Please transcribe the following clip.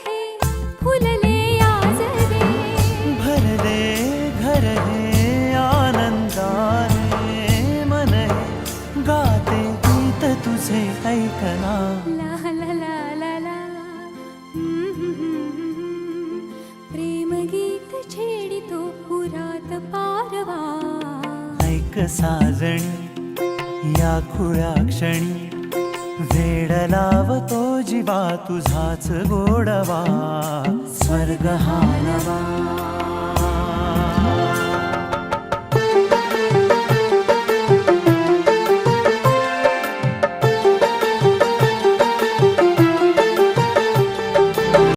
हे फुलले आजरे, भरले घर हे आनंदाने, मन हे गाते गीत तुझे ऐकना. ला ला ला ला ला. प्रेम गीत छेडितो पुरात पारवा. ऐक साजणी या खुळ्या क्षणी, वेड लावतो जीवा तुझाच गोडवा. स्वर्ग हा नवा